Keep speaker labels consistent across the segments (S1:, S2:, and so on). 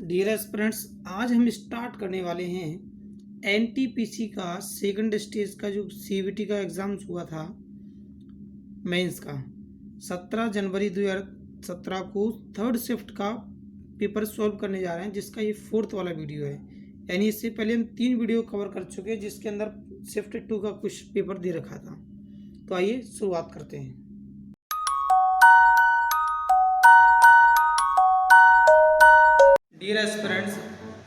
S1: Dear aspirants, आज हम start करने वाले हैं एनटीपीसी का सेकंड स्टेज का जो सीबीटी का एग्ज़ाम्स हुआ था मेंस का 17 जनवरी 2017 को थर्ड शिफ्ट का पेपर सॉल्व करने जा रहे हैं, जिसका ये फोर्थ वाला वीडियो है। यानी इससे पहले हम 3 वीडियो कवर कर चुके हैं जिसके अंदर शिफ्ट 2 का कुछ पेपर दे रखा था। तो आइए शुरुआत करते हैं। डियर एस्पिरेंट्स,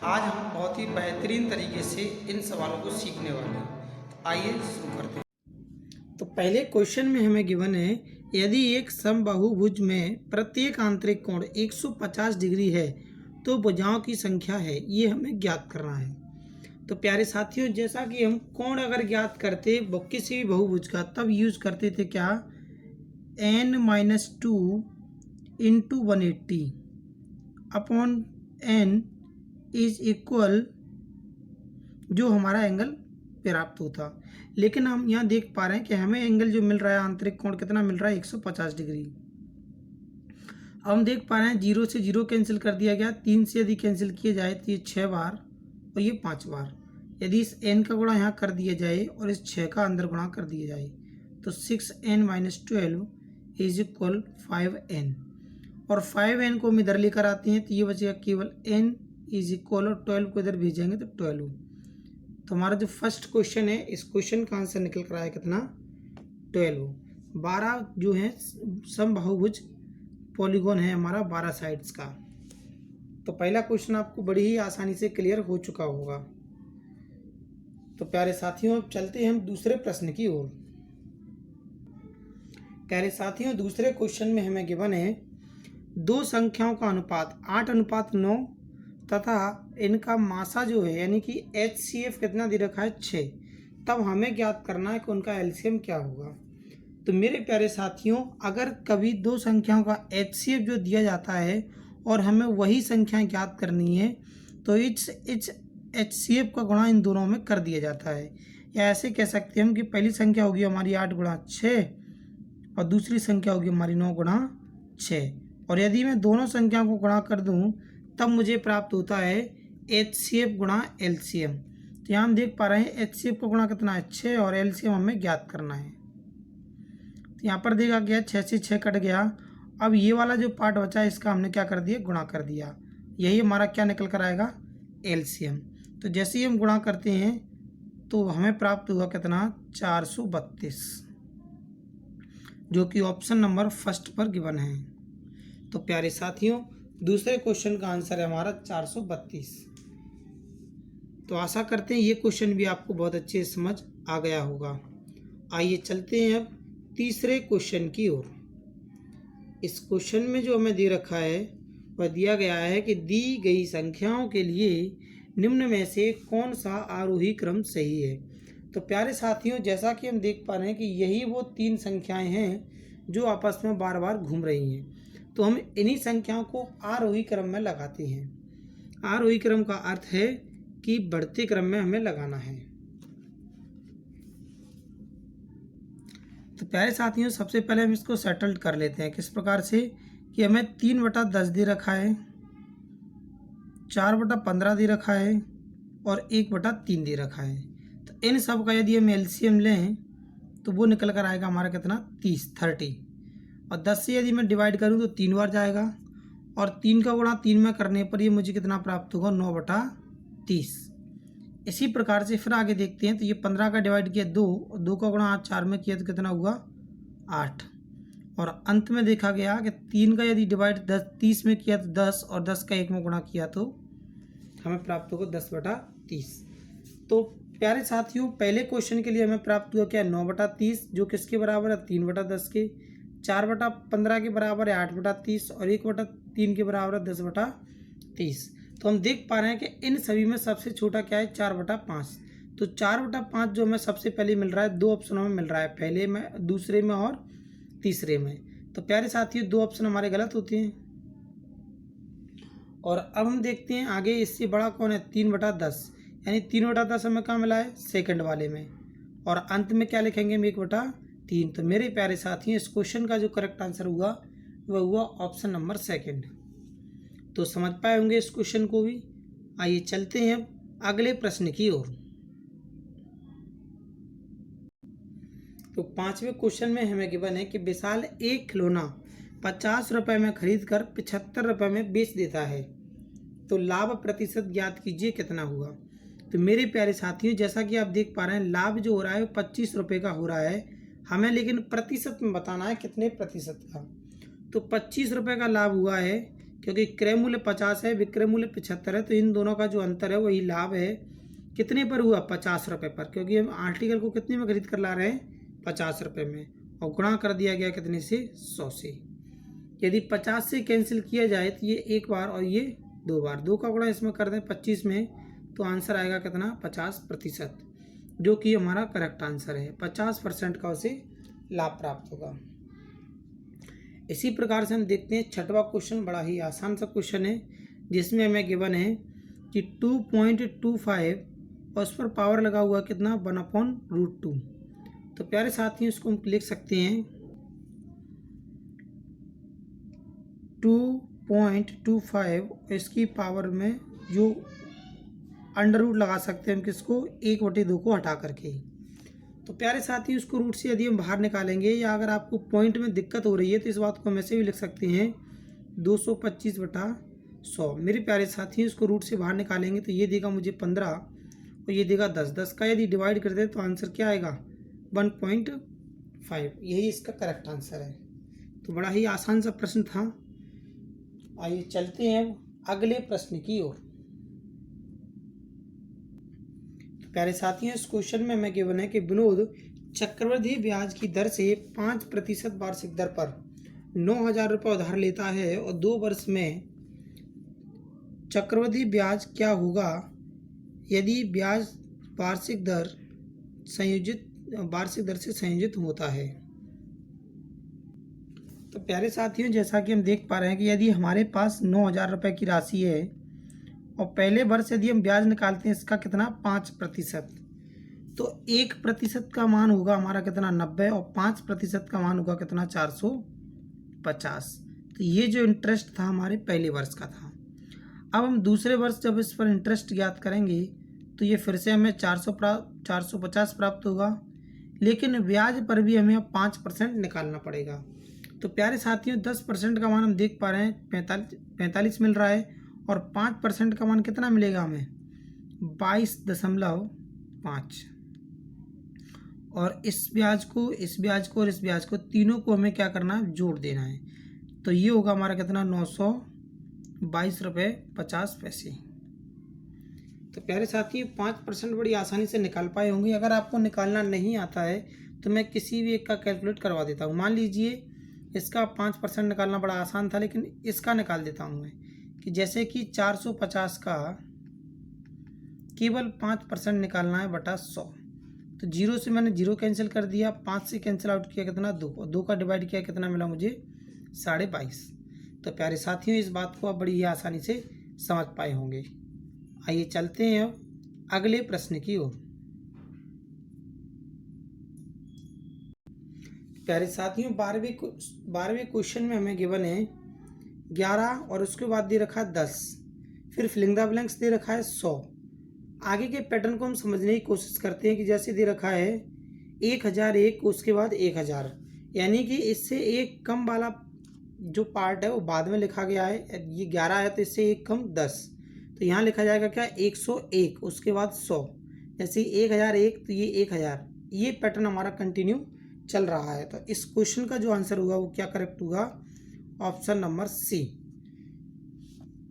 S1: आज हम बहुत ही बेहतरीन तरीके से इन सवालों को सीखने वाले हैं। तो आइए शुरू करते हैं। तो पहले क्वेश्चन में हमें गिवन है, यदि एक समबाहुभुज में प्रत्येक आंतरिक कोण 150 डिग्री है तो भुजाओं की संख्या है, ये हमें ज्ञात करना है। तो प्यारे साथियों, जैसा कि हम कोण अगर ज्ञात करते किसी भी बहुभुज का, तब यूज करते थे क्या, n-2 into 180 upon n is equal जो हमारा एंगल प्राप्त होता। लेकिन हम यहाँ देख पा रहे हैं कि हमें एंगल जो मिल रहा है, आंतरिक कोण कितना मिल रहा है, 150 डिग्री। अब हम देख पा रहे हैं 0 से 0 कैंसिल कर दिया गया, 3 से यदि कैंसिल किए जाए तो ये 6 बार और ये 5 बार। यदि इस n का गुणा यहाँ कर दिया जाए और इस 6 का अंदर गुणा कर दिया जाए तो 6n-12 इज इक्वल 5n, और 5n को हम इधर लेकर आते हैं तो ये बचेगा केवल n इज इक्वल, और 12 को इधर भेजेंगे तो 12। तो हमारा जो फर्स्ट क्वेश्चन है, इस क्वेश्चन का आंसर निकल कर आया कितना, 12। 12 जो है समबाहुभुज पॉलीगॉन है हमारा 12 साइड्स का। तो पहला क्वेश्चन आपको बड़ी ही आसानी से क्लियर हो चुका होगा। तो प्यारे साथियों, अब चलते हैं हम दूसरे प्रश्न की ओर। प्यारे साथियों, दूसरे क्वेश्चन में हमें गिवन है दो संख्याओं का अनुपात 8:9 तथा इनका मासा जो है यानी कि HCF कितना दे रखा है, 6। तब हमें ज्ञात करना है कि उनका एलसीएम क्या होगा। तो मेरे प्यारे साथियों, अगर कभी दो संख्याओं का HCF जो दिया जाता है और हमें वही संख्याएं ज्ञात करनी है तो इस HCF का गुणा इन दोनों में कर दिया जाता है। या ऐसे कह सकते हैं हम कि पहली संख्या होगी हमारी 8 गुणा 6 और दूसरी संख्या होगी हमारी 9 गुणा 6। और यदि मैं दोनों संख्याओं को गुणा कर दूं तब मुझे प्राप्त होता है HCF गुणा LCM। तो यहाँ हम देख पा रहे हैं HCF का गुणा कितना है, 6, और LCM हमें ज्ञात करना है। तो यहाँ पर देखा गया 6 से 6 कट गया। अब ये वाला जो पार्ट बचा है इसका हमने क्या कर दिया, गुणा कर दिया। यही हमारा क्या निकल कर आएगा, LCM। तो जैसे ही हम गुणा करते हैं तो हमें प्राप्त हुआ कितना, 432, जो कि ऑप्शन नंबर फर्स्ट पर गिवन है। तो प्यारे साथियों, दूसरे क्वेश्चन का आंसर है हमारा 432। तो आशा करते हैं ये क्वेश्चन भी आपको बहुत अच्छे से समझ आ गया होगा। आइए चलते हैं अब तीसरे क्वेश्चन की ओर। इस क्वेश्चन में जो हमें दे रखा है वह दिया गया है कि दी गई संख्याओं के लिए निम्न में से कौन सा आरोही क्रम सही है। तो प्यारे साथियों, जैसा कि हम देख पा रहे हैं कि यही वो 3 संख्याएं हैं जो आपस में बार बार घूम रही हैं। तो हम इन्हीं संख्याओं को आरोही क्रम में लगाते हैं। आरोही क्रम का अर्थ है कि बढ़ते क्रम में हमें लगाना है। तो प्यारे साथियों, सबसे पहले हम इसको सेटल्ड कर लेते हैं। किस प्रकार से कि हमें 3/10 दे रखा है, 4/15 दे रखा है और 1/3 दे रखा है। तो इन सब का यदि हम एलसीएम लें तो वो निकल कर आएगा हमारा कितना, 30। और 10 से यदि मैं डिवाइड करूं तो 3 बार जाएगा, और 3 का गुणा 3 में करने पर ये मुझे कितना प्राप्त होगा, 9/30। इसी प्रकार से फिर आगे देखते हैं। तो ये 15 का डिवाइड किया 2, और 2 का गुणा 4 में किया तो कितना हुआ, 8। और अंत में देखा गया कि 3 का यदि डिवाइड 30 में किया तो 10, और 10 का 1 में गुणा किया तो हमें प्राप्त होगा 10/30। तो प्यारे साथियों, पहले क्वेश्चन के लिए हमें प्राप्त हुआ क्या, 9/30, जो किसके बराबर है, 3/10 के। 4/15 के बराबर है 8/30, और 1/3 के बराबर है 10/30। तो हम देख पा रहे हैं कि इन सभी में सबसे छोटा क्या है, 4/5। तो 4/5 जो हमें सबसे पहले मिल रहा है, 2 ऑप्शनों में मिल रहा है, पहले में, दूसरे में और तीसरे में। तो प्यारे साथियों, 2 ऑप्शन हमारे गलत होते हैं। और अब हम देखते हैं आगे, इससे बड़ा कौन है, 3/10, यानी 3/10 हमें कहाँ मिला है, सेकंड वाले में। और अंत में क्या लिखेंगे हम, 1/3। तो मेरे प्यारे साथियों, इस क्वेश्चन का जो करेक्ट आंसर हुआ वह हुआ ऑप्शन नंबर सेकंड। तो समझ पाए होंगे इस क्वेश्चन को भी। आइए चलते हैं अब अगले प्रश्न की ओर। तो 5वें क्वेश्चन में हमें गिवन है कि विशाल एक खिलौना 50 रुपये में खरीद कर 75 रुपये में बेच देता है, तो लाभ प्रतिशत ज्ञात कीजिए कितना हुआ। तो मेरे प्यारे साथियों, जैसा कि आप देख पा रहे हैं, लाभ जो हो रहा है वो 25 रुपये का हो रहा है हमें, लेकिन प्रतिशत में बताना है कितने प्रतिशत का। तो 25 रुपये का लाभ हुआ है, क्योंकि क्रय मूल्य 50 है, विक्रय मूल्य 75 है, तो इन दोनों का जो अंतर है वही लाभ है। कितने पर हुआ? 50 रुपये पर, क्योंकि हम आर्टिकल को कितने में खरीद कर ला रहे हैं? 50 रुपये में, और गुणा कर दिया गया कितने से? 100 से। यदि 50 से कैंसिल किया जाए तो ये एक बार और ये 2 बार, 2 का गुणा इसमें कर दें 25 में, तो आंसर आएगा कितना? 50%, जो कि हमारा करेक्ट आंसर है। 50% का उसे लाभ प्राप्त होगा। इसी प्रकार से हम देखते हैं 6वां क्वेश्चन, बड़ा ही आसान सा क्वेश्चन है, जिसमें हमें गिवन है कि 2.25 और उस पर पावर लगा हुआ कितना? 1/√2। तो प्यारे साथियों, इसको हम लिख सकते हैं 2.25, इसकी पावर में जो अंडर रूट लगा सकते हैं हम किसको? 1/2 को हटा करके। तो प्यारे साथियों, इसको रूट से यदि हम बाहर निकालेंगे, या अगर आपको पॉइंट में दिक्कत हो रही है तो इस बात को हम ऐसे भी लिख सकते हैं 225/100। मेरे प्यारे साथियों, इसको रूट से बाहर निकालेंगे तो ये देगा मुझे 15 और ये देगा 10। 10 का यदि डिवाइड कर दे तो आंसर क्या आएगा? 1.5। यही इसका करेक्ट आंसर है। तो बड़ा ही आसान सा प्रश्न था। आइए चलते हैं अगले प्रश्न की ओर। प्यारे साथियों, इस क्वेश्चन में हमें गिवन है कि विनोद चक्रवृद्धि ब्याज की दर से 5% वार्षिक दर पर 9,000 रुपये उधार लेता है और 2 वर्ष में चक्रवृद्धि ब्याज क्या होगा यदि ब्याज वार्षिक दर से संयोजित होता है। तो प्यारे साथियों, जैसा कि हम देख पा रहे हैं कि यदि हमारे पास 9,000 रुपये की राशि है और पहले वर्ष यदि हम ब्याज निकालते हैं इसका कितना? 5%, तो 1% का मान होगा हमारा कितना? 90, और 5% का मान होगा कितना? 450। तो ये जो इंटरेस्ट था हमारे पहले वर्ष का था। अब हम दूसरे वर्ष जब इस पर इंटरेस्ट ज्ञात करेंगे तो ये फिर से हमें 450 प्राप्त होगा, लेकिन ब्याज पर भी हमें अब 5% निकालना पड़ेगा। तो प्यारे साथियों, 10% का मान हम देख पा रहे हैं 45 मिल रहा है, और 5% का मान कितना मिलेगा हमें? 22.5। और इस ब्याज को और इस ब्याज को तीनों को हमें क्या करना है? जोड़ देना है। तो ये होगा हमारा कितना? 922 रुपये 50 पैसे। तो प्यारे साथियों, 5% बड़ी आसानी से निकाल पाए होंगे। अगर आपको निकालना नहीं आता है तो मैं किसी भी एक का कैलकुलेट करवा देता हूँ। मान लीजिए इसका 5% निकालना बड़ा आसान था, लेकिन इसका निकाल देता हूँ मैं, कि जैसे कि 450 का केवल 5% निकालना है बटा 100। तो 0 से मैंने 0 कैंसिल कर दिया, 5 से कैंसिल आउट किया कितना? 2, और 2 का डिवाइड किया कितना मिला मुझे? 22.5। तो प्यारे साथियों, इस बात को आप बड़ी ही आसानी से समझ पाए होंगे। आइए चलते हैं अब अगले प्रश्न की ओर। प्यारे साथियों, 12वें क्वेश्चन में हमें गिवन है 11 और उसके बाद दे रखा है 10, फिर फिलिंग द ब्लैंक्स दे रखा है 100। आगे के पैटर्न को हम समझने की कोशिश करते हैं कि जैसे दे रखा है 1001, उसके बाद 1000, यानी कि इससे एक कम वाला जो पार्ट है वो बाद में लिखा गया है। ये 11 है तो इससे एक कम 10, तो यहाँ लिखा जाएगा क्या? 101, उसके बाद 100। जैसे 1001 तो ये 1000, ये पैटर्न हमारा कंटिन्यू चल रहा है। तो इस क्वेश्चन का जो आंसर होगा वो क्या करेक्ट होगा? Option number C.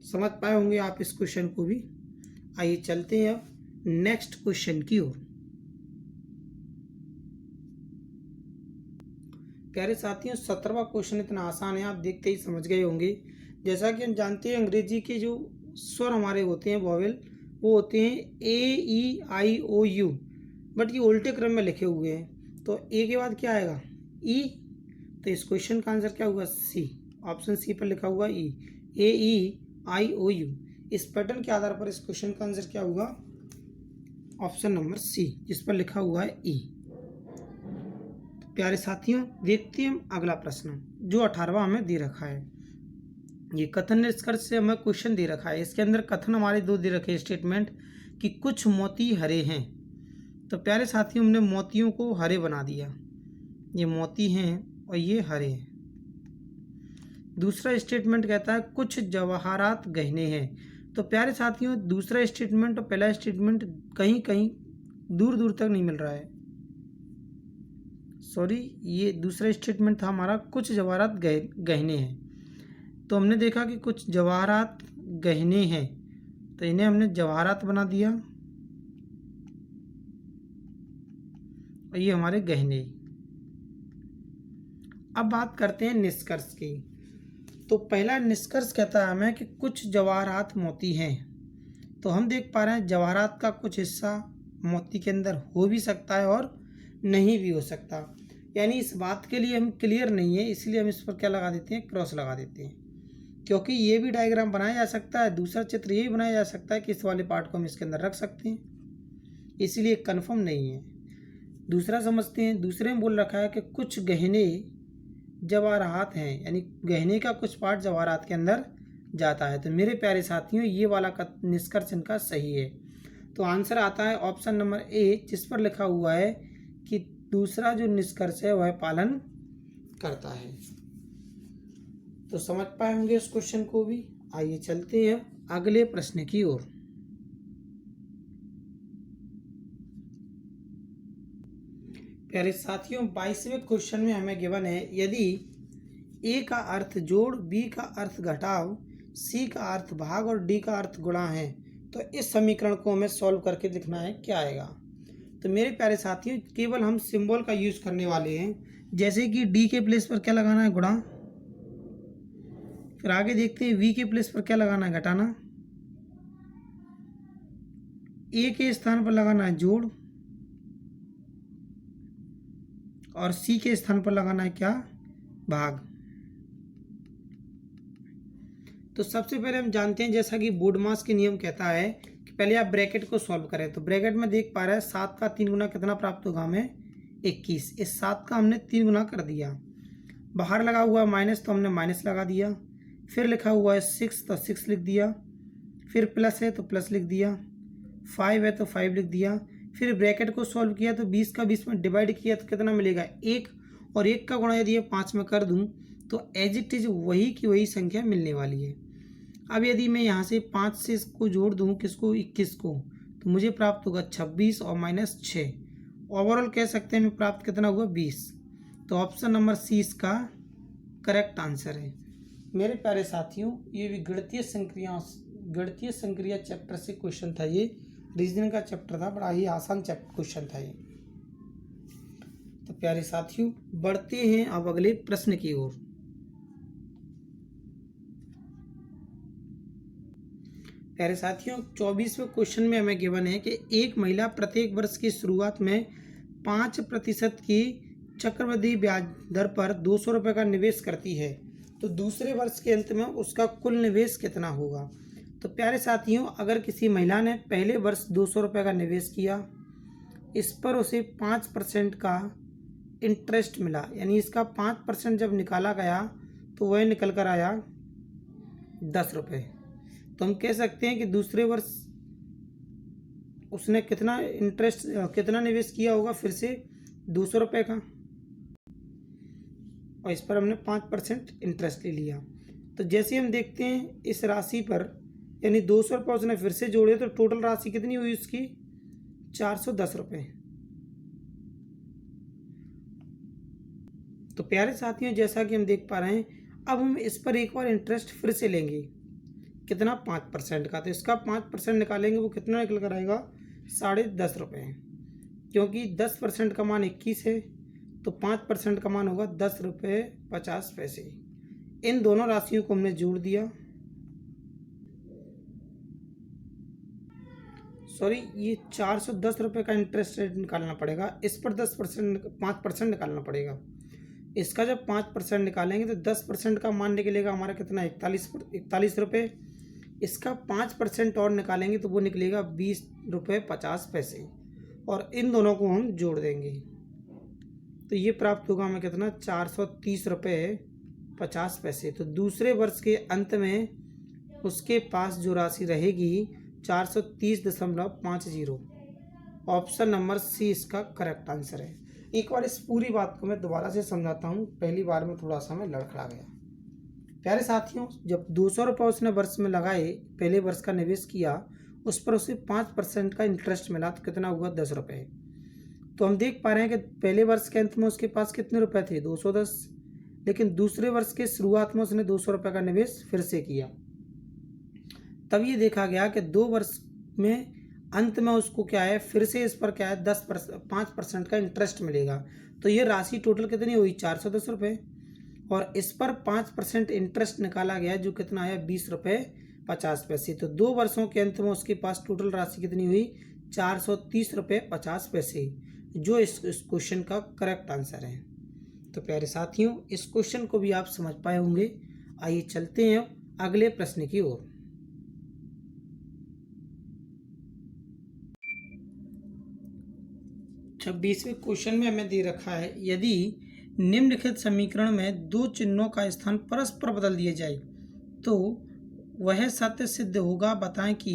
S1: समझ पाए होंगे आप इस क्वेश्चन को भी। आइए चलते हैं अब नेक्स्ट क्वेश्चन की ओर। प्यारे साथियों, 17वां क्वेश्चन इतना आसान है, आप देखते ही समझ गए होंगे। जैसा कि हम जानते हैं अंग्रेजी के जो स्वर हमारे होते हैं, वॉवेल, वो होते हैं AEIOU, बट ये उल्टे क्रम में लिखे हुए हैं। तो ए के बाद क्या आएगा? ई। तो इस क्वेश्चन का आंसर क्या होगा? सी। ऑप्शन सी पर लिखा हुआ ई, AEIOU। इस पैटर्न के आधार पर इस क्वेश्चन का आंसर क्या होगा? ऑप्शन नंबर सी, जिस पर लिखा हुआ है ई। प्यारे साथियों, देखते हैं हम अगला प्रश्न जो 18वां हमें दे रखा है। ये कथन निष्कर्ष से हमें क्वेश्चन दे रखा है, इसके अंदर कथन हमारे दो दे रखे स्टेटमेंट कि कुछ मोती हरे हैं। तो प्यारे साथियों, हमने मोतियों को हरे बना दिया, ये मोती हैं और ये हरे हैं। दूसरा स्टेटमेंट कहता है कुछ जवाहरात गहने हैं। तो प्यारे साथियों, दूसरा स्टेटमेंट और पहला स्टेटमेंट कहीं कहीं दूर दूर तक नहीं मिल रहा है। सॉरी, ये दूसरा स्टेटमेंट था हमारा कुछ जवाहरात गहने हैं। तो हमने देखा कि कुछ जवाहरात गहने हैं, तो इन्हें हमने जवाहरात बना दिया और ये हमारे गहने। अब बात करते हैं निष्कर्ष की। तो पहला निष्कर्ष कहता है हमें कि कुछ जवाहरात मोती हैं। तो हम देख पा रहे हैं जवाहरात का कुछ हिस्सा मोती के अंदर हो भी सकता है और नहीं भी हो सकता, यानी इस बात के लिए हम क्लियर नहीं है, इसलिए हम इस पर क्या लगा देते हैं, क्रॉस लगा देते हैं। क्योंकि ये भी डायग्राम बनाया जा सकता है, दूसरा चित्र ये भी बनाया जा सकता है कि इस वाले पार्ट को हम इसके अंदर रख सकते हैं, इसलिए कन्फर्म नहीं है। दूसरा समझते हैं, दूसरे में बोल रखा है कि कुछ गहने जवाहरात हैं, यानी गहने का कुछ पार्ट जवाहरात के अंदर जाता है। तो मेरे प्यारे साथियों, ये वाला निष्कर्ष इनका सही है। तो आंसर आता है ऑप्शन नंबर ए, जिस पर लिखा हुआ है कि दूसरा जो निष्कर्ष है वह पालन करता है। तो समझ पाए होंगे इस क्वेश्चन को भी। आइए चलते हैं अगले प्रश्न की ओर। प्यारे साथियों, 22वें क्वेश्चन में हमें गिवन है यदि ए का अर्थ जोड़, बी का अर्थ घटाव, सी का अर्थ भाग और डी का अर्थ गुणा है, तो इस समीकरण को हमें सॉल्व करके लिखना है, क्या आएगा। तो मेरे प्यारे साथियों, केवल हम सिंबल का यूज करने वाले हैं, जैसे कि डी के प्लेस पर क्या लगाना है, गुणा। फिर आगे देखते हैं वी के प्लेस पर क्या लगाना है, घटाना। ए के स्थान पर लगाना है जोड़ और सी के स्थान पर लगाना है क्या, भाग। तो सबसे पहले हम जानते हैं, जैसा कि बोडमास के नियम कहता है कि पहले आप ब्रैकेट को सॉल्व करें। तो ब्रैकेट में देख पा रहे हैं 7 का 3 गुना कितना प्राप्त होगा हमें, 21। इस 7 का हमने 3 गुना कर दिया। बाहर लगा हुआ माइनस, तो हमने माइनस लगा दिया। फिर लिखा हुआ है 6, तो 6 लिख दिया। फिर प्लस है तो प्लस लिख दिया। 5 है तो 5 लिख दिया। फिर ब्रैकेट को सॉल्व किया तो 20 का 20 में डिवाइड किया तो कितना मिलेगा, 1। और 1 का गुणा यदि 5 में कर दूं तो एज इट इज वही की वही संख्या मिलने वाली है। अब यदि मैं यहाँ से 5 से इसको जोड़ दूँ, किसको, 21 को, तो मुझे प्राप्त होगा 26 और माइनस 6। ओवरऑल कह सकते हैं हमें प्राप्त कितना हुआ, 20। तो ऑप्शन नंबर सी इसका करेक्ट आंसर है। मेरे प्यारे साथियों, ये भी गणितीय संक्रिया चैप्टर से क्वेश्चन था। ये रीजनिंग का चैप्टर था, बड़ा ही आसान क्वेश्चन था ये। तो प्यारे साथियों, बढ़ते हैं अब अगले प्रश्न की ओर। प्यारे साथियों, 24वें क्वेश्चन में हमें गिवन है कि एक महिला प्रत्येक वर्ष की शुरुआत में 5% की चक्रवृद्धि ब्याज दर पर 200 रुपये का निवेश करती है, तो दूसरे वर्ष के अंत में उसका कुल निवेश कितना होगा। तो प्यारे साथियों, अगर किसी महिला ने पहले वर्ष 200 रुपये का निवेश किया, इस पर उसे 5% का इंटरेस्ट मिला, यानी इसका 5% जब निकाला गया तो वह निकल कर आया 10 रुपये। तो हम कह सकते हैं कि दूसरे वर्ष उसने कितना निवेश किया होगा, फिर से 200 रुपये का, और इस पर हमने 5% इंटरेस्ट ले लिया। तो जैसे हम देखते हैं इस राशि पर, यानी 200 रुपये उसने फिर से जोड़े, तो टोटल राशि कितनी हुई उसकी, 410 रुपये। तो प्यारे साथियों, जैसा कि हम देख पा रहे हैं, अब हम इस पर एक बार इंटरेस्ट फिर से लेंगे, कितना, 5% का। तो इसका 5% निकालेंगे, वो कितना निकल कर आएगा, 10.5 रुपये। क्योंकि 10% का मान 21 है, तो 5% का मान होगा 10 रुपये 50 पैसे। इन दोनों राशियों को हमने जोड़ दिया। सॉरी, ये 410 रुपये का इंटरेस्ट रेट निकालना पड़ेगा, इस पर 5% निकालना पड़ेगा। इसका जब 5% निकालेंगे तो 10% का मान निकलेगा हमारा कितना, 41 रुपये। इसका 5% और निकालेंगे तो वो निकलेगा 20 रुपये 50 पैसे, और इन दोनों को हम जोड़ देंगे तो ये प्राप्त होगा हमें कितना, 430 रुपये 50 पैसे। तो दूसरे वर्ष के अंत में उसके पास जो राशि रहेगी 430.50। ऑप्शन नंबर सी इसका करेक्ट आंसर है। एक बार इस पूरी बात को मैं दोबारा से समझाता हूँ, पहली बार में थोड़ा सा मैं लड़खड़ा गया। प्यारे साथियों, जब 200 रुपये उसने वर्ष में लगाए, पहले वर्ष का निवेश किया, उस पर उसे 5% का इंटरेस्ट मिला, तो कितना हुआ 10 रुपये। तो हम देख पा रहे हैं कि पहले वर्ष के अंत में उसके पास कितने रुपए थे 210, लेकिन दूसरे वर्ष के शुरुआत में उसने 200 रुपये का निवेश फिर से किया। तब ये देखा गया कि 2 वर्ष में अंत में उसको क्या है, फिर से इस पर क्या है 5% का इंटरेस्ट मिलेगा। तो ये राशि टोटल कितनी हुई 410 रुपये, और इस पर 5% इंटरेस्ट निकाला गया जो कितना है 20 रुपये 50 पैसे। तो 2 वर्षों के अंत में उसके पास टोटल राशि कितनी हुई 430 रुपये 50 पैसे, जो इस क्वेश्चन का करेक्ट आंसर है। तो प्यारे साथियों, इस क्वेश्चन को भी आप समझ पाए होंगे। आइए चलते हैं अगले प्रश्न की ओर। 26वें क्वेश्चन में हमें दे रखा है, यदि निम्नलिखित समीकरण में 2 चिन्हों का स्थान परस्पर बदल दिए जाए तो वह सत्य सिद्ध होगा, बताएं कि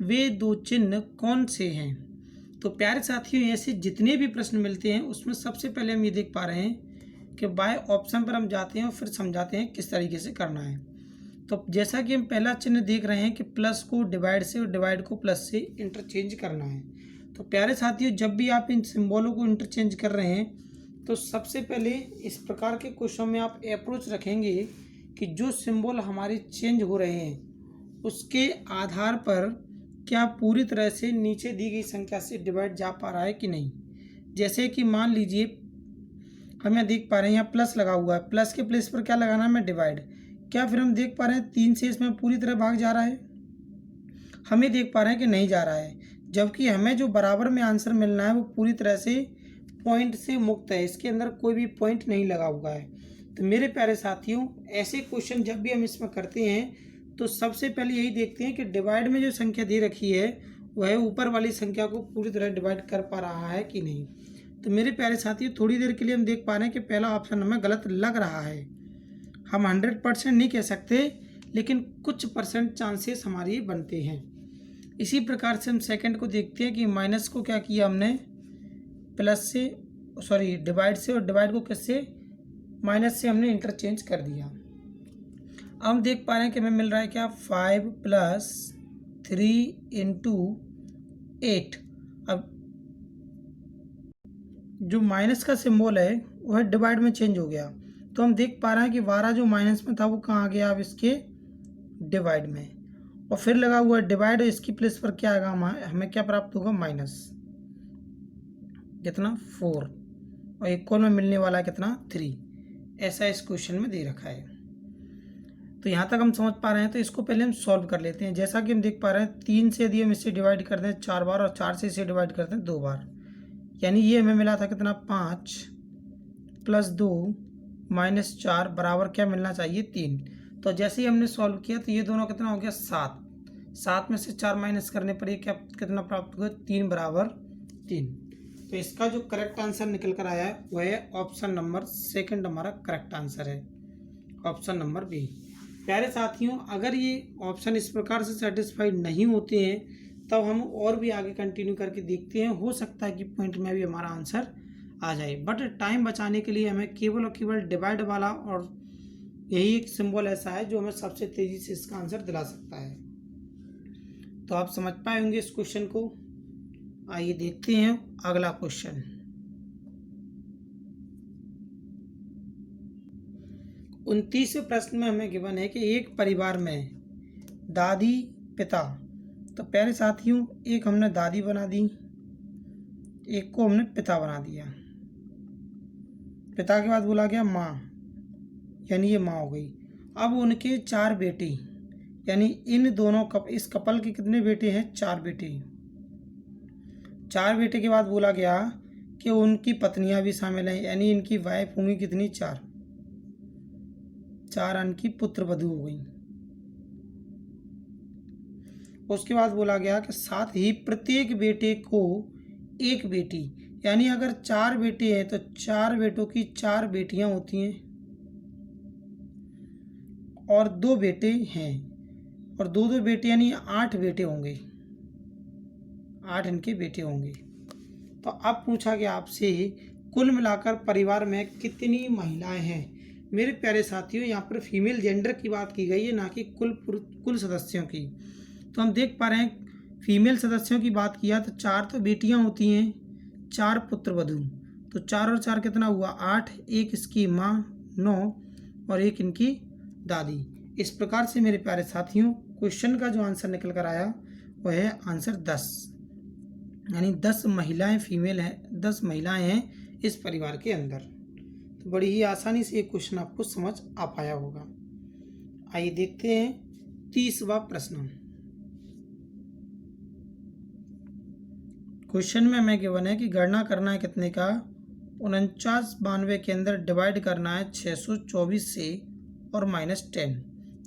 S1: वे 2 चिन्ह कौन से हैं। तो प्यारे साथियों, ऐसे जितने भी प्रश्न मिलते हैं उसमें सबसे पहले हम ये देख पा रहे हैं कि बाय ऑप्शन पर हम जाते हैं और फिर समझाते हैं किस तरीके से करना है। तो जैसा कि हम पहला चिन्ह देख रहे हैं कि प्लस को डिवाइड से और डिवाइड को प्लस से इंटरचेंज करना है। तो प्यारे साथियों, जब भी आप इन सिंबलों को इंटरचेंज कर रहे हैं तो सबसे पहले इस प्रकार के क्वेश्चन में आप अप्रोच रखेंगे कि जो सिंबल हमारे चेंज हो रहे हैं उसके आधार पर क्या पूरी तरह से नीचे दी गई संख्या से डिवाइड जा पा रहा है कि नहीं। जैसे कि मान लीजिए हम यहाँ देख पा रहे हैं यहाँ प्लस लगा हुआ है, प्लस के प्लेस पर क्या लगाना है हमें डिवाइड। क्या फिर हम देख पा रहे हैं 3 से इसमें पूरी तरह भाग जा रहा है, हमें देख पा रहे हैं कि नहीं जा रहा है, जबकि हमें जो बराबर में आंसर मिलना है वो पूरी तरह से पॉइंट से मुक्त है, इसके अंदर कोई भी पॉइंट नहीं लगा हुआ है। तो मेरे प्यारे साथियों, ऐसे क्वेश्चन जब भी हम इसमें करते हैं तो सबसे पहले यही देखते हैं कि डिवाइड में जो संख्या दे रखी है वह ऊपर वाली संख्या को पूरी तरह डिवाइड कर पा रहा है कि नहीं। तो मेरे प्यारे साथियों, थोड़ी देर के लिए हम देख पा रहे हैं कि पहला ऑप्शन हमें गलत लग रहा है। हम 100% नहीं कह सकते, लेकिन कुछ परसेंट चांसेस हमारे बनते हैं। इसी प्रकार से हम सेकंड को देखते हैं कि माइनस को क्या किया हमने प्लस से, सॉरी डिवाइड से, और डिवाइड को किससे माइनस से हमने इंटरचेंज कर दिया। अब हम देख पा रहे हैं कि हमें मिल रहा है क्या 5 + 3 × 8। अब जो माइनस का सिंबल है वह डिवाइड में चेंज हो गया, तो हम देख पा रहे हैं कि 12 जो माइनस में था वो कहाँ आ गया अब इसके डिवाइड में, और फिर लगा हुआ डिवाइड, इसकी प्लेस पर क्या आएगा हमें क्या प्राप्त होगा माइनस कितना 4, और इक्वल में मिलने वाला कितना 3। ऐसा इस क्वेश्चन में दे रखा है। तो यहाँ तक हम समझ पा रहे हैं। तो इसको पहले हम सॉल्व कर लेते हैं। जैसा कि हम देख पा रहे हैं 3 से यदि हम इससे डिवाइड करते हैं 4 बार और 4 से इसे डिवाइड करते हैं 2 बार, यानी ये हमें मिला था कितना 5 + 2 - 4 बराबर क्या मिलना चाहिए 3। तो जैसे ही हमने सॉल्व किया तो ये दोनों कितना हो गया 7, 7 में से 4 माइनस करने पर ये क्या कितना प्राप्त हुआ 3 बराबर 3। तो इसका जो करेक्ट आंसर निकल कर आया है वह है ऑप्शन नंबर सेकंड हमारा करेक्ट आंसर है, ऑप्शन नंबर बी। प्यारे साथियों, अगर ये ऑप्शन इस प्रकार से सेटिस्फाइड नहीं होते हैं तब हम और भी आगे कंटिन्यू करके देखते हैं, हो सकता है कि पॉइंट में भी हमारा आंसर आ जाए, बट टाइम बचाने के लिए हमें केवल और केवल डिवाइड वाला और यही एक सिंबल ऐसा है जो हमें सबसे तेज़ी से इसका आंसर दिला सकता है। तो आप समझ पाए होंगे इस क्वेश्चन को। आइए देखते हैं अगला क्वेश्चन। 29वें प्रश्न में हमें गिवन है कि एक परिवार में दादी पिता, तो प्यारे साथियों एक हमने दादी बना दी, एक को हमने पिता बना दिया। पिता के बाद बोला गया माँ, यानी ये माँ हो गई। अब उनके 4 बेटे, यानी इन दोनों इस कपल के कितने बेटे हैं 4 बेटे। 4 बेटे के बाद बोला गया कि उनकी पत्नियां भी शामिल हैं, यानी इनकी वाइफ होंगी कितनी 4 इनकी पुत्र वधू हो गई। उसके बाद बोला गया कि साथ ही प्रत्येक बेटे को एक बेटी, यानी अगर 4 बेटे हैं तो 4 बेटों की 4 बेटियां होती हैं। और 2 बेटे हैं, और 2 बेटे यानी 8 बेटे होंगे, 8 इनके बेटे होंगे। तो अब पूछा गया आपसे कुल मिलाकर परिवार में कितनी महिलाएं हैं। मेरे प्यारे साथियों, यहाँ पर फीमेल जेंडर की बात की गई है, ना कि कुल सदस्यों की। तो हम देख पा रहे हैं फीमेल सदस्यों की बात किया तो 4 तो बेटियां होती हैं, 4 पुत्र वधू, तो 4 और 4 कितना हुआ 8, एक इसकी माँ 9 और एक इनकी दादी। इस प्रकार से मेरे प्यारे साथियों क्वेश्चन का जो आंसर निकल कर आया वह है आंसर 10, यानी 10 महिलाएं फीमेल हैं, 10 महिलाएं हैं इस परिवार के अंदर। तो बड़ी ही आसानी से ये क्वेश्चन आपको समझ आ पाया होगा। आइए देखते हैं 30वां प्रश्न। क्वेश्चन में हमें गिवन है कि गणना करना है कितने का 4992 के अंदर डिवाइड करना है 624 से और -10,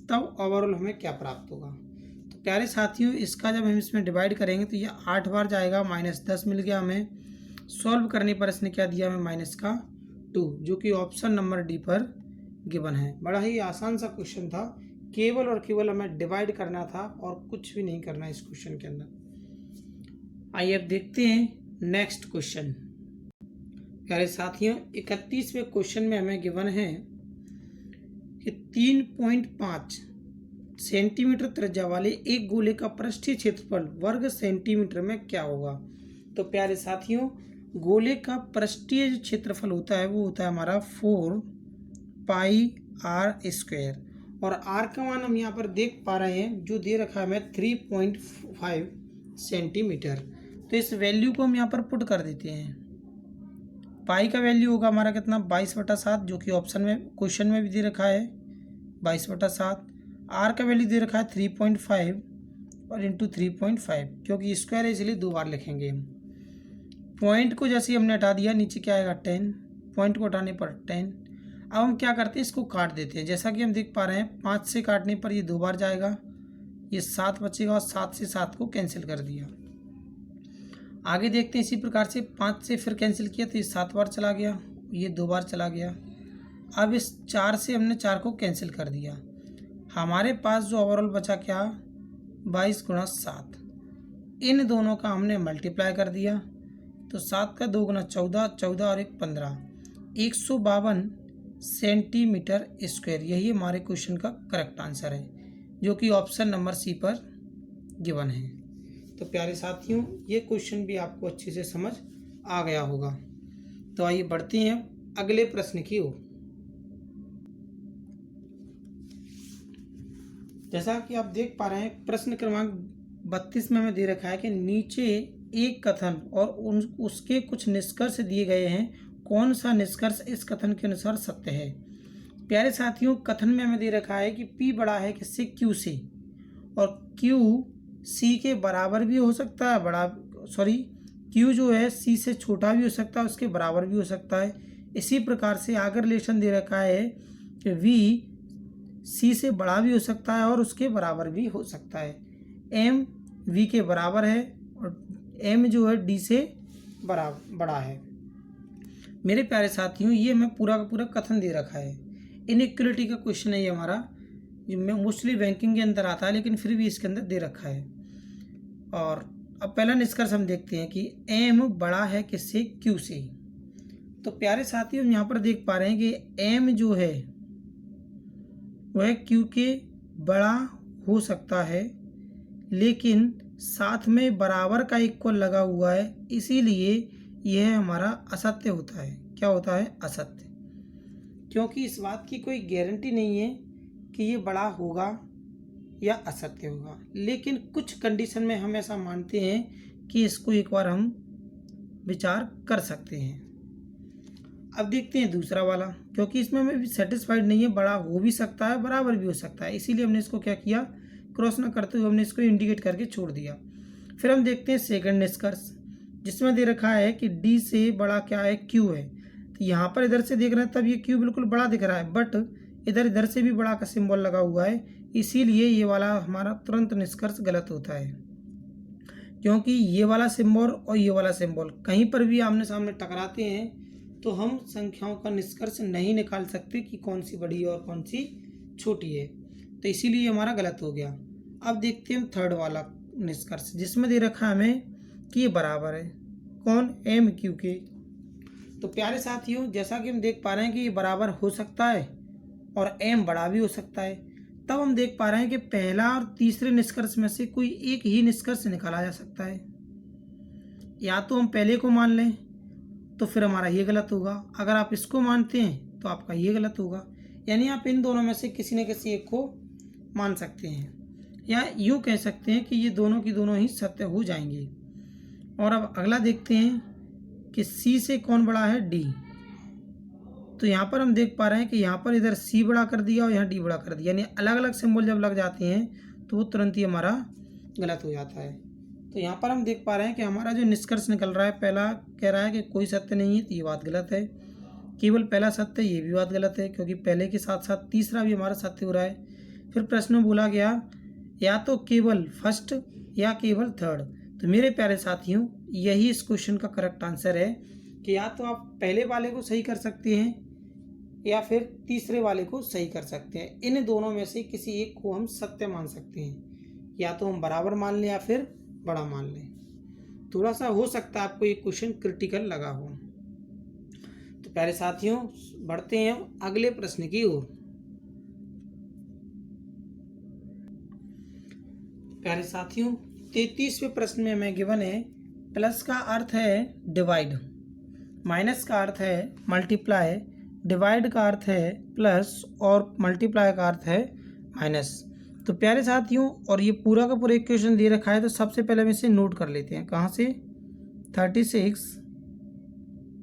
S1: तब ओवरऑल हमें क्या प्राप्त होगा। तो प्यारे साथियों इसका जब हम इसमें डिवाइड करेंगे तो ये 8 बार जाएगा, -10 मिल गया हमें। सॉल्व करने पर इसने क्या दिया हमें -2, जो कि ऑप्शन नंबर डी पर गिवन है। बड़ा ही आसान सा क्वेश्चन था, केवल और केवल हमें डिवाइड करना था और कुछ भी नहीं करना इस क्वेश्चन के अंदर। आइए अब देखते हैं नेक्स्ट क्वेश्चन। प्यारे साथियों 31वें क्वेश्चन में हमें गिवन है कि 3.5 सेंटीमीटर त्रिज्या वाले एक गोले का पृष्ठीय क्षेत्रफल वर्ग सेंटीमीटर में क्या होगा। तो प्यारे साथियों गोले का पृष्ठीय जो क्षेत्रफल होता है वो होता है हमारा 4πr², और आर का मान हम यहाँ पर देख पा रहे हैं जो दे रखा है हमें 3.5 सेंटीमीटर। तो इस वैल्यू को हम यहाँ पर पुट कर देते हैं। पाई का वैल्यू होगा हमारा कितना 22/7, जो कि ऑप्शन में क्वेश्चन में भी दे रखा है 22/7। आर का वैल्यू दे रखा है 3.5 और इंटू 3.5, क्योंकि स्क्वायर है इसलिए 2 बार लिखेंगे हम। पॉइंट को जैसे ही हमने हटा दिया नीचे क्या आएगा 10, पॉइंट को हटाने पर 10। अब हम क्या करते हैं इसको काट देते हैं। जैसा कि हम देख पा रहे हैं 5 से काटने पर ये 2 बार जाएगा, ये 7 बचेगा और 7 से 7 को कैंसिल कर दिया। आगे देखते हैं इसी प्रकार से 5 से फिर कैंसिल किया तो ये 7 बार चला गया, ये 2 बार चला गया। अब इस 4 से हमने 4 को कैंसिल कर दिया। हमारे पास जो ओवरऑल बचा क्या 22 × 7, इन दोनों का हमने मल्टीप्लाई कर दिया तो 7 का 2 × 14, 14 और 1 15, 152 सेंटीमीटर स्क्वायर। यही हमारे क्वेश्चन का करेक्ट आंसर है, जो कि ऑप्शन नंबर सी पर गिवन है। तो प्यारे साथियों ये क्वेश्चन भी आपको अच्छे से समझ आ गया होगा। तो आइए बढ़ते हैं अगले प्रश्न की ओर। जैसा कि आप देख पा रहे हैं प्रश्न क्रमांक 32 में हमें दे रखा है कि नीचे एक कथन और उसके कुछ निष्कर्ष दिए गए हैं, कौन सा निष्कर्ष इस कथन के अनुसार सत्य है। प्यारे साथियों कथन में हमें दे रखा है कि P बड़ा है किससे Q से, और Q C के बराबर भी हो सकता है, Q जो है C से छोटा भी हो सकता है, उसके बराबर भी हो सकता है। इसी प्रकार से आगे रिलेशन दे रखा है कि V C से बड़ा भी हो सकता है और उसके बराबर भी हो सकता है। M V के बराबर है और M जो है D से बड़ा है। मेरे प्यारे साथियों ये हमें पूरा का पूरा कथन दे रखा है। इनइक्वलिटी का क्वेश्चन है ये हमारा, जिनमें मोस्टली बैंकिंग के अंदर आता है, लेकिन फिर भी इसके अंदर दे रखा है। और अब पहला निष्कर्ष हम देखते हैं कि M बड़ा है किससे Q से। तो प्यारे साथियों हम यहाँ पर देख पा रहे हैं कि M जो है वह Q के बड़ा हो सकता है, लेकिन साथ में बराबर का इक्वल लगा हुआ है, इसीलिए यह हमारा असत्य होता है। क्या होता है असत्य, क्योंकि इस बात की कोई गारंटी नहीं है कि ये बड़ा होगा या असत्य होगा, लेकिन कुछ कंडीशन में हम ऐसा मानते हैं कि इसको एक बार हम विचार कर सकते हैं। अब देखते हैं दूसरा वाला, क्योंकि इसमें हमें भी सेटिस्फाइड नहीं है, बड़ा हो भी सकता है बराबर भी हो सकता है, इसीलिए हमने इसको क्या किया क्रॉस ना करते हुए हमने इसको इंडिकेट करके छोड़ दिया। फिर हम देखते हैं सेकंड निष्कर्ष, जिसमें दे रखा है कि D से बड़ा क्या है Q है। तो यहाँ पर इधर से देख रहे हैं तब ये Q बिल्कुल बड़ा दिख रहा है, बट इधर से भी बड़ा का सिंबल लगा हुआ है, इसीलिए ये वाला हमारा तुरंत निष्कर्ष गलत होता है। क्योंकि ये वाला सिंबल और ये वाला सिंबल कहीं पर भी आमने सामने टकराते हैं तो हम संख्याओं का निष्कर्ष नहीं निकाल सकते कि कौन सी बड़ी है और कौन सी छोटी है। तो इसीलिए हमारा गलत हो गया। अब देखते हैं हम थर्ड वाला निष्कर्ष, जिसमें दे रखा है हमें कि ये बराबर है कौन, एम क्यू के। तो प्यारे साथियों, जैसा कि हम देख पा रहे हैं कि ये बराबर हो सकता है और एम बड़ा भी हो सकता है, तब हम देख पा रहे हैं कि पहला और तीसरे निष्कर्ष में से कोई एक ही निष्कर्ष निकाला जा सकता है। या तो हम पहले को मान लें तो फिर हमारा ये गलत होगा, अगर आप इसको मानते हैं तो आपका ये गलत होगा। यानी आप इन दोनों में से किसी न किसी एक को मान सकते हैं, या यूँ कह सकते हैं कि ये दोनों की दोनों ही सत्य हो जाएंगे। और अब अगला देखते हैं कि सी से कौन बड़ा है, डी। तो यहाँ पर हम देख पा रहे हैं कि यहाँ पर इधर सी बड़ा कर दिया और यहाँ डी बड़ा कर दिया, यानी अलग अलग सिंबल जब लग जाते हैं तो वो तुरंत ही हमारा गलत हो जाता है। तो यहाँ पर हम देख पा रहे हैं कि हमारा जो निष्कर्ष निकल रहा है, पहला कह रहा है कि कोई सत्य नहीं है, तो ये बात गलत है। केवल पहला सत्य, ये भी बात गलत है, क्योंकि पहले के साथ साथ तीसरा भी हमारा सत्य हो रहा है। फिर प्रश्न में बोला गया या तो केवल फर्स्ट या केवल थर्ड। तो मेरे प्यारे साथियों, यही इस क्वेश्चन का करेक्ट आंसर है कि या तो आप पहले वाले को सही कर सकते हैं या फिर तीसरे वाले को सही कर सकते हैं। इन दोनों में से किसी एक को हम सत्य मान सकते हैं, या तो हम बराबर मान लें या फिर बड़ा मान लें। थोड़ा सा हो सकता है आपको ये क्वेश्चन क्रिटिकल लगा हो। तो प्यारे साथियों, बढ़ते हैं अगले प्रश्न की ओर। प्यारे साथियों, 33वें प्रश्न में हमें गिवन है प्लस का अर्थ है डिवाइड, माइनस का अर्थ है मल्टीप्लाई, डिवाइड का अर्थ है प्लस और मल्टीप्लाई का अर्थ है माइनस। तो प्यारे साथियों, और ये पूरा का पूरा इक्वेशन दे रखा है, तो सबसे पहले हम इसे नोट कर लेते हैं। कहाँ से? 36,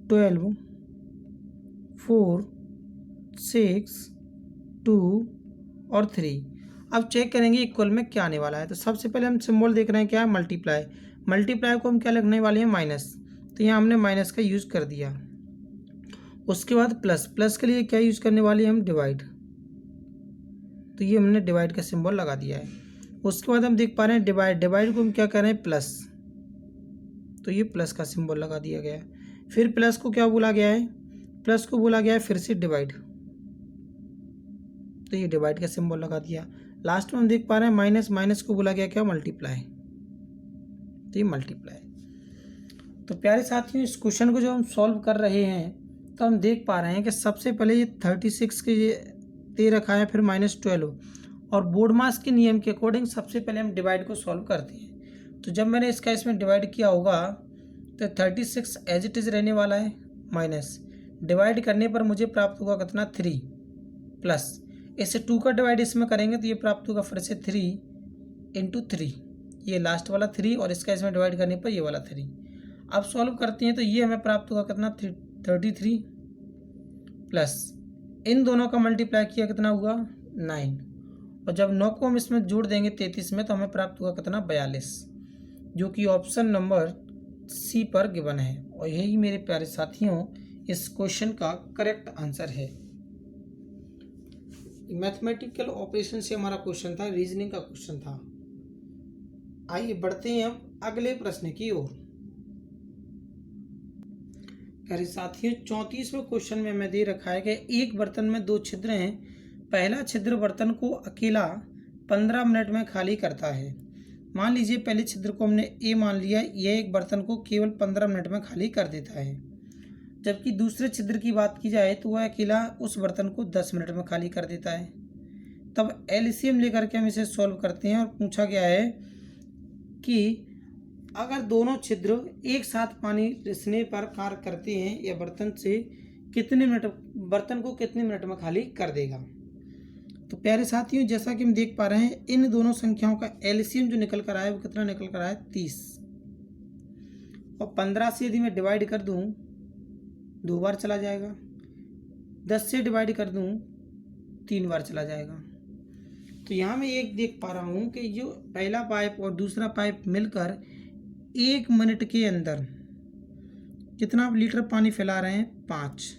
S1: 12, 4, 6, 2 और 3। अब चेक करेंगे इक्वल में क्या आने वाला है। तो सबसे पहले हम सिंबल देख रहे हैं क्या है, मल्टीप्लाई। मल्टीप्लाई को हम क्या लिखने वाले हैं, माइनस। तो यहाँ हमने माइनस का यूज़ कर दिया। उसके बाद प्लस, प्लस के लिए क्या यूज़ करने वाले हैं हम, डिवाइड। तो ये हमने डिवाइड का सिंबल लगा दिया है। उसके बाद हम देख पा रहे हैं डिवाइड, डिवाइड को हम क्या कर रहे हैं, प्लस। तो ये प्लस का सिंबल लगा दिया गया है। फिर प्लस को क्या बोला गया है, प्लस को बोला गया है फिर से डिवाइड। तो ये डिवाइड का सिंबल लगा दिया। लास्ट में हम देख पा रहे हैं माइनस, माइनस को बोला गया क्या, मल्टीप्लाई। तो ये मल्टीप्लाई। तो प्यारे साथियों, इस क्वेश्चन को जो हम सॉल्व कर रहे हैं तो हम देख पा रहे हैं कि सबसे पहले ये 36 के ये दे रखा है, फिर -12, और बोर्ड मास के नियम के अकॉर्डिंग सबसे पहले हम डिवाइड को सॉल्व करते हैं। तो जब मैंने इसका इसमें डिवाइड किया होगा तो 36 एज इट इज़ रहने वाला है, माइनस डिवाइड करने पर मुझे प्राप्त होगा कितना, 3, प्लस इससे 2 का डिवाइड इसमें करेंगे तो ये प्राप्त होगा फिर से 3 × 3, ये लास्ट वाला 3, और इसका इसमें डिवाइड करने पर ये वाला 3। अब सॉल्व करते हैं तो ये हमें प्राप्त होगा कितना, 33, प्लस इन दोनों का मल्टीप्लाई किया कितना हुआ, 9, और जब 9 को हम इसमें जोड़ देंगे 33 में तो हमें प्राप्त हुआ कितना, 42, जो कि ऑप्शन नंबर सी पर गिवन है। और यही मेरे प्यारे साथियों इस क्वेश्चन का करेक्ट आंसर है। मैथमेटिकल ऑपरेशन से हमारा क्वेश्चन था, रीजनिंग का क्वेश्चन था। आइए बढ़ते हैं हम अगले प्रश्न की ओर। प्यारे साथियों, 34वें क्वेश्चन में हमें दे रखा है कि एक बर्तन में 2 छिद्र हैं। पहला छिद्र बर्तन को अकेला 15 मिनट में खाली करता है। मान लीजिए पहले छिद्र को हमने ए मान लिया, यह एक बर्तन को केवल 15 मिनट में खाली कर देता है। जबकि दूसरे छिद्र की बात की जाए तो वह अकेला उस बर्तन को 10 मिनट में खाली कर देता है। तब एलसीएम लेकर के हम इसे सॉल्व करते हैं, और पूछा गया है कि अगर दोनों छिद्र एक साथ पानी रिसने पर कार्य करते हैं, या बर्तन को कितने मिनट में खाली कर देगा। तो प्यारे साथियों, जैसा कि हम देख पा रहे हैं इन दोनों संख्याओं का एलसीएम जो निकल कर आया वो कितना निकल कर आया, 30, और 15 से यदि मैं डिवाइड कर दूं 2 बार चला जाएगा, 10 से डिवाइड कर दूं 3 बार चला जाएगा। तो यहाँ मैं एक देख पा रहा हूँ कि जो पहला पाइप और दूसरा पाइप मिलकर 1 मिनट के अंदर कितना लीटर पानी फैला रहे हैं, 5।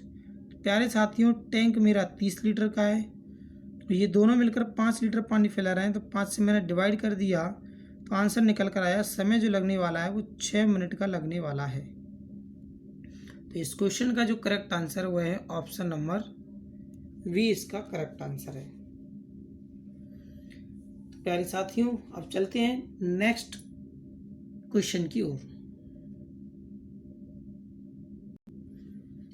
S1: प्यारे साथियों, टैंक मेरा 30 लीटर का है, तो ये दोनों मिलकर 5 लीटर पानी फैला रहे हैं। तो 5 से मैंने डिवाइड कर दिया तो आंसर निकल कर आया, समय जो लगने वाला है वो 6 मिनट का लगने वाला है। तो इस क्वेश्चन का जो करेक्ट आंसर वह है ऑप्शन नंबर बी, इसका करेक्ट आंसर है। प्यारे साथियों, अब चलते हैं नेक्स्ट क्वेश्चन की ओर।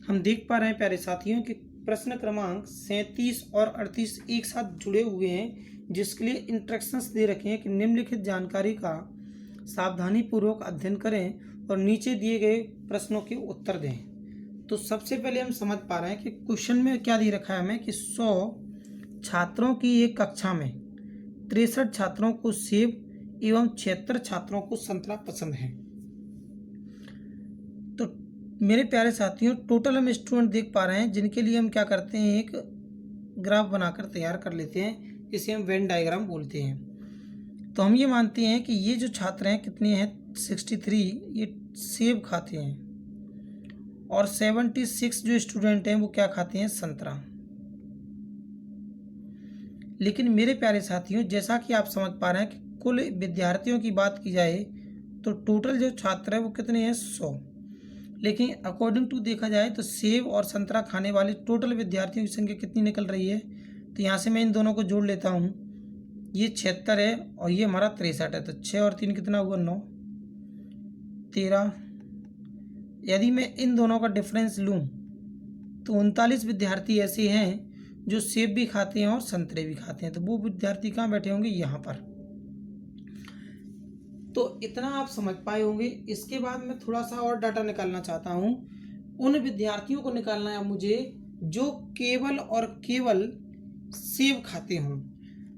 S1: हम देख पा रहे हैं प्यारे साथियों कि प्रश्न क्रमांक 37 और 38 एक साथ जुड़े हुए हैं, जिसके लिए इंस्ट्रक्शंस दे रखे हैं कि निम्नलिखित जानकारी का सावधानी पूर्वक अध्ययन करें और नीचे दिए गए प्रश्नों के उत्तर दें। तो सबसे पहले हम समझ पा रहे हैं कि क्वेश्चन में क्या दे रखा है हमें कि 100 छात्रों की एक कक्षा में 63 छात्रों को सेब एवं 76 छात्रों को संतरा पसंद है। तो मेरे प्यारे साथियों, टोटल हम स्टूडेंट देख पा रहे हैं, जिनके लिए हम क्या करते हैं, एक ग्राफ बनाकर तैयार कर लेते हैं, इसे हम वेन डायग्राम बोलते हैं। तो हम ये मानते हैं कि ये जो छात्र हैं कितने हैं, 63, ये सेब खाते हैं और 76 जो स्टूडेंट हैं वो क्या खाते हैं, संतरा। लेकिन मेरे प्यारे साथियों, जैसा कि आप समझ पा रहे हैं कि कुल विद्यार्थियों की बात की जाए तो टोटल जो छात्र है वो कितने हैं, 100। लेकिन अकॉर्डिंग टू देखा जाए तो सेब और संतरा खाने वाले टोटल विद्यार्थियों की संख्या कितनी निकल रही है। तो यहाँ से मैं इन दोनों को जोड़ लेता हूँ, ये 76 है और ये हमारा 63 है। तो 6 और 3 कितना हुआ, 9, 13। यदि मैं इन दोनों का डिफरेंस लूँ तो 39 विद्यार्थी ऐसे हैं जो सेब भी खाते हैं और संतरे भी खाते हैं। तो वो विद्यार्थी कहाँ बैठे होंगे, यहाँ पर। तो इतना आप समझ पाए होंगे। इसके बाद मैं थोड़ा सा और डाटा निकालना चाहता हूँ। उन विद्यार्थियों को निकालना है मुझे जो केवल और केवल सेब खाते हों।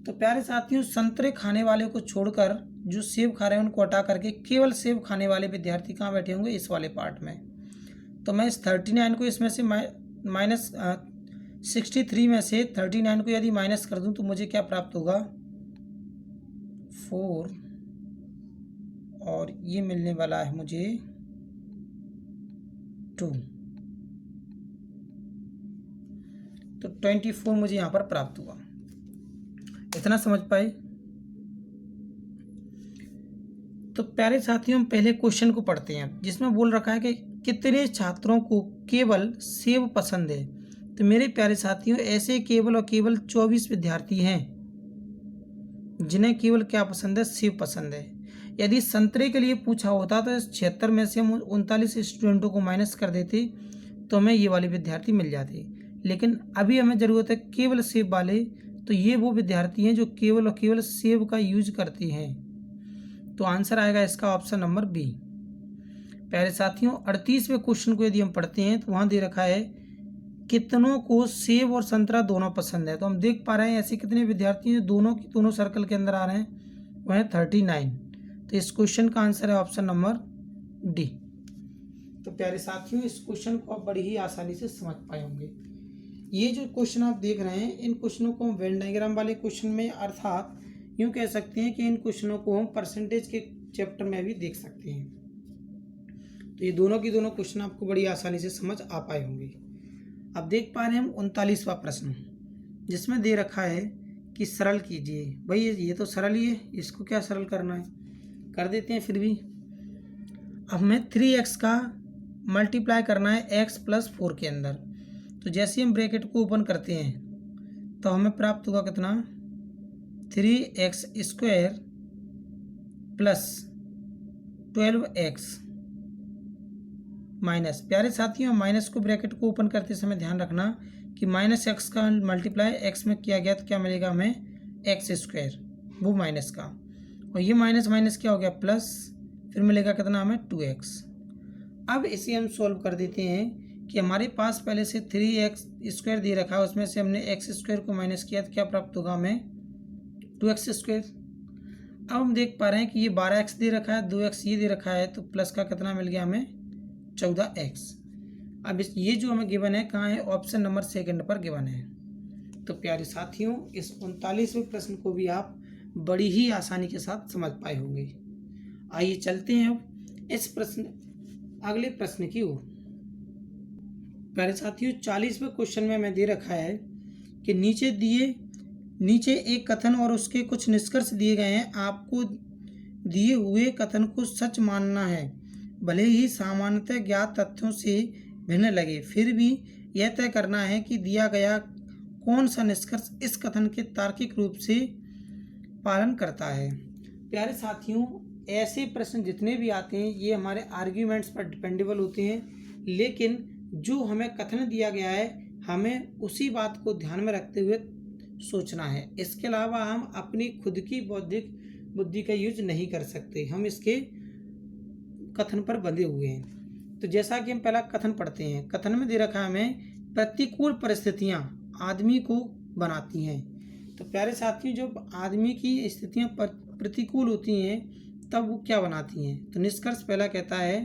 S1: तो प्यारे साथियों, संतरे खाने वाले को छोड़कर जो सेब खा रहे हैं उनको हटा करके केवल सेब खाने वाले विद्यार्थी कहाँ बैठे होंगे, इस वाले पार्ट में। तो मैं इस 39 को इसमें से माइनस 63 में से 39 को यदि माइनस कर दूं तो मुझे क्या प्राप्त होगा, 4, और ये मिलने वाला है मुझे 2। तो 24 मुझे यहाँ पर प्राप्त हुआ। इतना समझ पाए। तो प्यारे साथियों, हम पहले क्वेश्चन को पढ़ते हैं, जिसमें बोल रखा है कि कितने छात्रों को केवल सेब पसंद है। तो मेरे प्यारे साथियों, ऐसे केवल और केवल 24 विद्यार्थी हैं जिन्हें केवल क्या पसंद है, सेब पसंद है। यदि संतरे के लिए पूछा होता तो 76 में से हम 39 स्टूडेंटों को माइनस कर देते तो हमें ये वाले विद्यार्थी मिल जाते। लेकिन अभी हमें ज़रूरत है केवल सेब वाले। तो ये वो विद्यार्थी हैं जो केवल और केवल सेब का यूज करते हैं। तो आंसर आएगा इसका ऑप्शन नंबर बी। प्यारे साथियों, 38वें क्वेश्चन को यदि हम पढ़ते हैं तो वहाँ दे रखा है कितनों को सेब और संतरा दोनों पसंद है। तो हम देख पा रहे हैं ऐसे कितने विद्यार्थी हैं दोनों की दोनों सर्कल के अंदर आ रहे हैं, वह है 39। तो इस क्वेश्चन का आंसर है ऑप्शन नंबर डी। तो प्यारे साथियों, इस क्वेश्चन को आप बड़ी ही आसानी से समझ पाए होंगे। ये जो क्वेश्चन आप देख रहे हैं, इन क्वेश्चनों को हम वेन डायग्राम वाले क्वेश्चन में, अर्थात यूँ कह सकते हैं कि इन क्वेश्चनों को हम परसेंटेज के चैप्टर में भी देख सकते हैं। तो ये दोनों की दोनों क्वेश्चन आपको बड़ी आसानी से समझ आ पाए होंगे। अब देख पा रहे हैं हम 39वां प्रश्न, जिसमें दे रखा है कि सरल कीजिए। भाई ये तो सरल ही है, इसको क्या सरल करना है, कर देते हैं फिर भी। अब हमें 3x का मल्टीप्लाई करना है x + 4 के अंदर। तो जैसे हम ब्रैकेट को ओपन करते हैं तो हमें प्राप्त होगा कितना, 3x² + 12x माइनस। प्यारे साथियों, माइनस को ब्रैकेट को ओपन करते समय ध्यान रखना कि -x का मल्टीप्लाई x में किया गया तो क्या मिलेगा हमें, x², वो माइनस का, और ये माइनस माइनस क्या हो गया, प्लस, फिर मिलेगा कितना हमें, 2x। अब इसे हम सॉल्व कर देते हैं कि हमारे पास पहले से 3x² दे रखा है, उसमें से हमने x² को माइनस किया तो क्या प्राप्त होगा हमें, 2x²। अब हम देख पा रहे हैं कि ये 12x दे रखा है, 2x ये दे रखा है, तो प्लस का कितना मिल गया हमें, 14x। अब ये जो हमें गिवन है कहाँ है, ऑप्शन नंबर 2 पर गिवन है। तो प्यारे साथियों, इस 39वें प्रश्न को भी आप बड़ी ही आसानी के साथ समझ पाए होंगे। आइए चलते हैं अब इस अगले प्रश्न की ओर। प्यारे साथियों, 40वें क्वेश्चन में हमें दे रखा है कि नीचे एक कथन और उसके कुछ निष्कर्ष दिए गए हैं। आपको दिए हुए कथन को सच मानना है, भले ही सामान्यतः ज्ञात तथ्यों से भिन्न लगे। फिर भी यह तय करना है कि दिया गया कौन सा निष्कर्ष इस कथन के तार्किक रूप से पालन करता है। प्यारे साथियों, ऐसे प्रश्न जितने भी आते हैं ये हमारे आर्ग्यूमेंट्स पर डिपेंडेबल होते हैं, लेकिन जो हमें कथन दिया गया है हमें उसी बात को ध्यान में रखते हुए सोचना है। इसके अलावा हम अपनी खुद की बौद्धिक बुद्धि का यूज नहीं कर सकते, हम इसके कथन पर बंधे हुए हैं। तो जैसा कि हम पहला कथन पढ़ते हैं, कथन में दे रखा है हमें प्रतिकूल परिस्थितियां आदमी को बनाती हैं। तो प्यारे साथियों, जब आदमी की स्थितियां प्रतिकूल होती हैं तब वो क्या बनाती हैं? तो निष्कर्ष पहला कहता है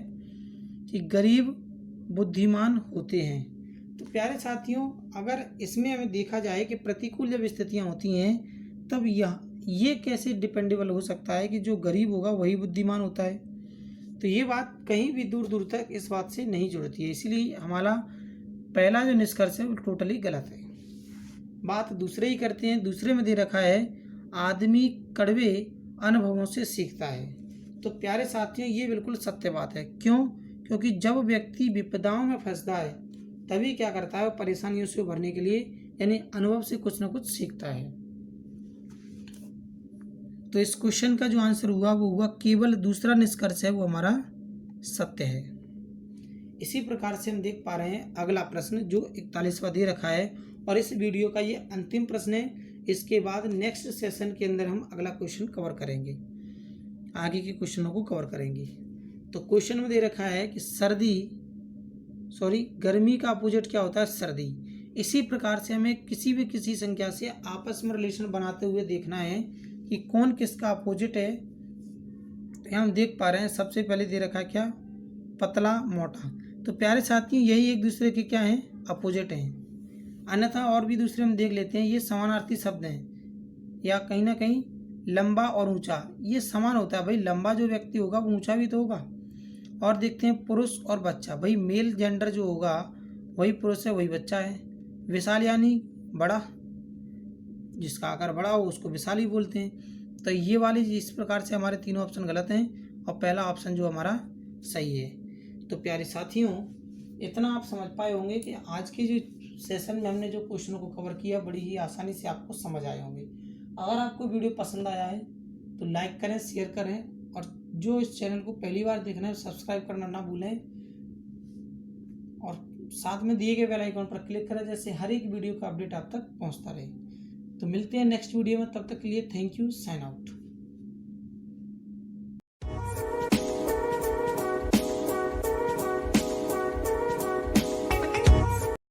S1: कि गरीब बुद्धिमान होते हैं। तो प्यारे साथियों, अगर इसमें हमें देखा जाए कि प्रतिकूल जब स्थितियां होती हैं तब ये कैसे डिपेंडेबल हो सकता है कि जो गरीब होगा वही बुद्धिमान होता है? तो ये बात कहीं भी दूर दूर तक इस बात से नहीं जुड़ती है, इसीलिए हमारा पहला जो निष्कर्ष है वो टोटली गलत है। बात दूसरे ही करते हैं। दूसरे में दे रखा है आदमी कड़वे अनुभवों से सीखता है। तो प्यारे साथियों, ये बिल्कुल सत्य बात है। क्यों? क्योंकि जब व्यक्ति विपदाओं में फंसता है तभी क्या करता है, वो परेशानियों से उभरने के लिए यानी अनुभव से कुछ ना कुछ सीखता है। तो इस क्वेश्चन का जो आंसर हुआ वो हुआ केवल दूसरा निष्कर्ष है वो हमारा सत्य है। इसी प्रकार से हम देख पा रहे हैं अगला प्रश्न जो 41वां दे रखा है और इस वीडियो का ये अंतिम प्रश्न है। इसके बाद नेक्स्ट सेशन के अंदर हम अगला क्वेश्चन कवर करेंगे, आगे के क्वेश्चनों को कवर करेंगे। तो क्वेश्चन में दे रखा है कि गर्मी का अपोजिट क्या होता है? सर्दी। इसी प्रकार से हमें किसी संख्या से आपस में रिलेशन बनाते हुए देखना है कि कौन किसका अपोजिट है। तो हम देख पा रहे हैं सबसे पहले दे रखा है क्या? पतला मोटा। तो प्यारे साथियों, यही एक दूसरे के क्या हैं? अपोजिट हैं। अन्यथा और भी दूसरे हम देख लेते हैं, ये समानार्थी शब्द हैं या कहीं ना कहीं लंबा और ऊंचा ये समान होता है। भाई लंबा जो व्यक्ति होगा वो ऊंचा भी तो होगा। और देखते हैं पुरुष और बच्चा। भाई मेल जेंडर जो होगा वही पुरुष है वही बच्चा है। विशाल यानी बड़ा, जिसका आकार बड़ा हो उसको विशाल ही बोलते हैं। तो ये वाली इस प्रकार से हमारे तीनों ऑप्शन गलत हैं और पहला ऑप्शन जो हमारा सही है। तो प्यारे साथियों, इतना आप समझ पाए होंगे कि आज के जो सेशन में हमने जो क्वेश्चनों को कवर किया बड़ी ही आसानी से आपको समझ आए होंगे। अगर आपको वीडियो पसंद आया है तो लाइक करें, शेयर करें और जो इस चैनल को पहली बार देखना है सब्सक्राइब करना ना भूलें और साथ में दिए गए बेल आइकन पर क्लिक करें, जैसे हर एक वीडियो का अपडेट आप तक पहुंचता रहे। तो मिलते हैं नेक्स्ट वीडियो में, तब तक के लिए थैंक यू, साइन आउट।